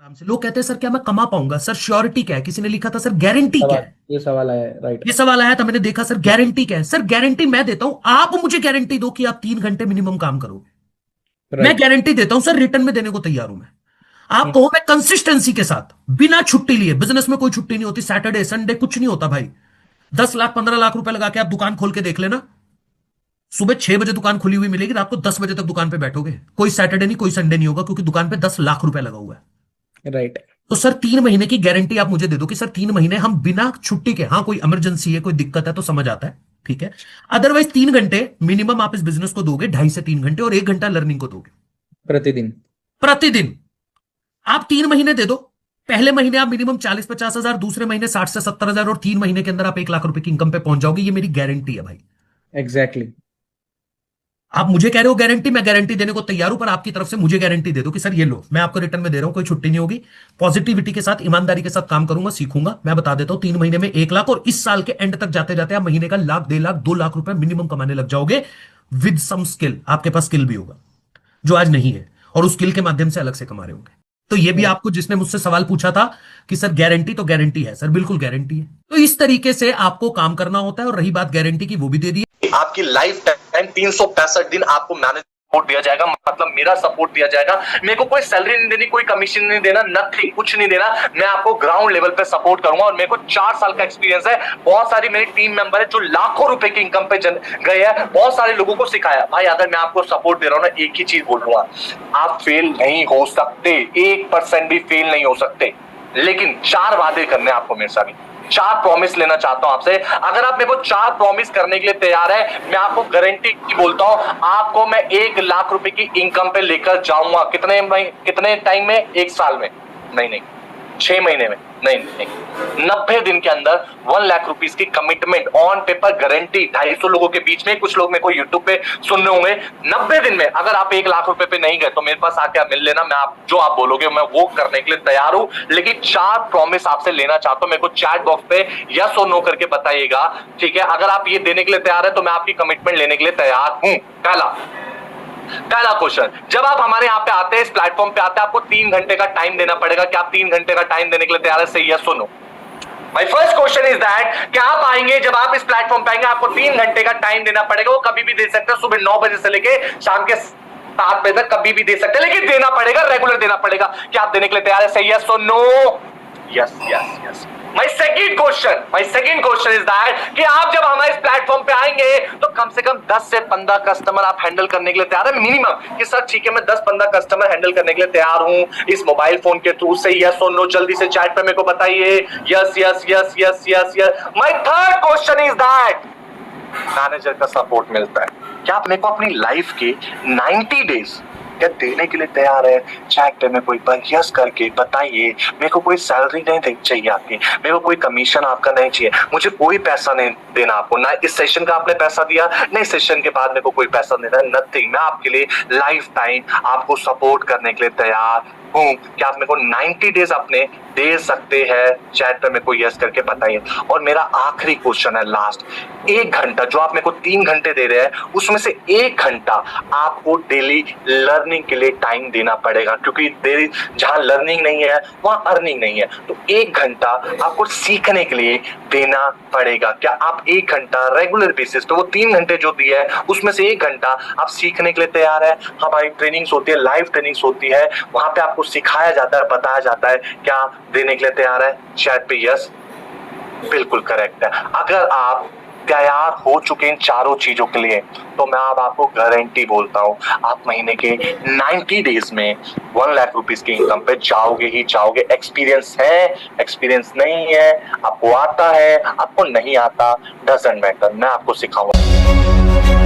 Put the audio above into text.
आराम से। लोग कहते हैं सर क्या मैं कमा पाऊंगा? सर श्योरिटी क्या है? किसी ने लिखा था सर गारंटी क्या सवाल, है? ये सवाल आया है, राइट। ये सवाल आया था, मैंने देखा सर गारंटी क्या है। सर गारंटी मैं देता हूं, आप मुझे गारंटी दो कि आप 3 घंटे मिनिमम काम करोगे। मैं राइट। गारंटी देता हूं सर, रिटर्न में देने को तैयार हूं मैं। आप कहो मैं कंसिस्टेंसी के साथ बिना छुट्टी लिए, बिजनेस में कोई छुट्टी नहीं होती, सैटरडे संडे कुछ नहीं होता भाई। 10 लाख 15 लाख रुपए लगा के आप दुकान खोल के देख लेना। सुबह 6 बजे दुकान खुली हुई मिलेगी, रात को 10 बजे तक दुकान पे बैठोगे, कोई सैटरडे नहीं कोई संडे नहीं होगा, क्योंकि दुकान पे 10 लाख रुपए लगा हुआ है। राइट। तो सर 3 महीने की गारंटी आप मुझे दे दो कि सर 3 महीने हम बिना छुट्टी के, हाँ कोई इमरजेंसी है कोई दिक्कत है तो समझ आता है, ठीक है। अदरवाइज 3 घंटे मिनिमम आप इस बिजनेस को दोगे, 2.5 से 3 घंटे, और 1 घंटा लर्निंग को दोगे प्रतिदिन। प्रतिदिन। आप 3 महीने दे दो। पहले महीने आप मिनिमम 40-50 हजार, दूसरे महीने 60 से 70 हजार, और 3 महीने के अंदर आप 1 लाख रुपए की इनकम पे पहुंच जाओगे। ये मेरी गारंटी है भाई। एग्जैक्टली। आप मुझे कह रहे हो गारंटी, मैं गारंटी देने को तैयार हूं, पर आपकी तरफ से मुझे गारंटी दे दो कि सर ये लो, मैं आपको रिटर्न में दे रहा हूं, कोई छुट्टी नहीं होगी, पॉजिटिविटी के साथ ईमानदारी के साथ काम करूंगा, सीखूंगा। मैं बता देता हूं 3 महीने में 1 लाख, और इस साल के एंड तक जाते जाते आप महीने का 1 लाख 1.5 लाख 2 लाख रुपए मिनिमम कमाने लग जाओगे। विद सम स्किल, आपके पास स्किल भी होगा जो आज नहीं है, और उस स्किल के माध्यम से अलग से कमा रहे होंगे। तो ये भी आपको जिसने मुझसे सवाल पूछा था कि सर गारंटी, तो गारंटी है सर, बिल्कुल गारंटी है। तो इस तरीके से आपको काम करना होता है। और रही बात गारंटी की, वो भी दे दी आपकी लाइफ टाइम 365 दिन आपको मैनेज सपोर्ट दिया जाएगा, मतलब मेरा सपोर्ट दिया जाएगा। मेरे को कोई सैलरी नहीं देनी, कोई कमीशन नहीं देना, नथिंग, कुछ नहीं देना। मैं आपको ग्राउंड लेवल पे सपोर्ट करूंगा। और मेरे को 4 साल का एक्सपीरियंस है। बहुत सारी मेरी टीम मेंबर है जो लाखों रुपए की इनकम पे गए हैं। बहुत सारे लोगों को सिखाया। भाई अगर मैं आपको सपोर्ट दे रहा हूं ना, एक ही चीज बोलूंगा, आप फेल नहीं हो सकते, 1% भी फेल नहीं हो सकते। लेकिन 4 वादे करने आपको मेरे साथ, 4 प्रॉमिस लेना चाहता हूं आपसे। अगर आप मेरे को 4 प्रॉमिस करने के लिए तैयार है, मैं आपको गारंटी बोलता हूं, आपको मैं 1 लाख रुपए की इनकम पे लेकर जाऊंगा। कितने टाइम में? 1 साल में नहीं, 6 महीने में नहीं, 90 दिन के अंदर 1 लाख रुपीस की कमिटमेंट, ऑन पेपर गारंटी। 250 लोगों के बीच में, कुछ लोग मेरे को यूट्यूब पे सुन रहे होंगे। 90 दिन में अगर आप 1 लाख रुपए पे नहीं गए तो मेरे पास आके मिल लेना। मैं आप जो आप बोलोगे मैं वो करने के लिए तैयार हूं। लेकिन 4 प्रॉमिस आपसे लेना चाहता हूं। मेरे को चैट बॉक्स पे यस और नो करके बताइएगा, ठीक है। अगर आप ये देने के लिए तैयार है तो मैं आपकी कमिटमेंट लेने के लिए तैयार हूं। पहला क्वेश्चन, जब आप हमारे यहाँ पे आते हैं, इस प्लेटफॉर्म पे आते हैं, आपको 3 घंटे का टाइम देना पड़ेगा। क्या आप 3 घंटे का टाइम देने के लिए तैयार है? सही यस और no. My first question is that, क्या आप आएंगे? जब आप इस प्लेटफॉर्म पे आएंगे आपको 3 घंटे का टाइम देना पड़ेगा। वो कभी भी दे सकते हैं, सुबह 9 बजे से लेके शाम के 7 बजे तक कभी भी दे सकते हैं, लेकिन देना पड़ेगा, रेगुलर देना पड़ेगा। क्या आप देने के लिए तैयार है? सही यस और no. Yes. My second question is that कि आप जब हमारे इस प्लेटफॉर्म पे आएंगे तो कम से कम 10 से 15 कस्टमर आप हैंडल करने के लिए तैयार है मिनिमम। कि सर ठीक है, मैं 10-15 कस्टमर हैंडल करने के लिए तैयार हूं इस मोबाइल फोन के थ्रू से। यस और नो जल्दी से चैट पे मेरे को बताइए। Yes. My third question is that, manager का सपोर्ट मिलता है। क्या आप मेरे को अपनी लाइफ के 90 डेज क्या देने के लिए तैयार है? चैट पे में कोई यस करके बताइए। मेरे को कोई सैलरी नहीं चाहिए आपकी, मेरे को कोई कमीशन आपका नहीं चाहिए, मुझे कोई पैसा नहीं देना आपको। ना इस सेशन का आपने पैसा दिया, नहीं सेशन के बाद मेरे को कोई पैसा देना, नथिंग। मैं आपके लिए लाइफ टाइम आपको सपोर्ट करने के लिए तैयार हूं। क्या आप मेरे को 90 डेज अपने दे सकते हैं? चैट पे मेरे को यस करके बताइए। और मेरा आखिरी क्वेश्चन है, लास्ट, 1 घंटा जो आप मेरे को 3 घंटे दे रहे हैं, उसमें से 1 घंटा आपको डेली लर्निंग के लिए टाइम देना पड़ेगा। क्योंकि जहां लर्निंग नहीं है वहां अर्निंग नहीं है। तो 1 घंटा आपको सीखने के लिए देना पड़ेगा। क्या आप 1 घंटा रेगुलर बेसिस पे, वो 3 घंटे जो दिया है उसमें से 1 घंटा आप सीखने के लिए तैयार है? हमारी ट्रेनिंग्स होती है, लाइव ट्रेनिंग्स होती है, वहां पे आपको सिखाया जाता है, बताया जाता है। क्या देने के लिए तैयार है? चैट पे यस, बिल्कुल करेक्ट है। अगर आप तैयार हो चुके इन चारों चीजों के लिए तो मैं अब आपको गारंटी बोलता हूं, आप महीने के 90 डेज में 1 लाख रुपीस की इनकम पे जाओगे ही जाओगे। एक्सपीरियंस है, एक्सपीरियंस नहीं है, आपको आता है, आपको नहीं आता, डजंट मैटर, मैं आपको सिखाऊंगा।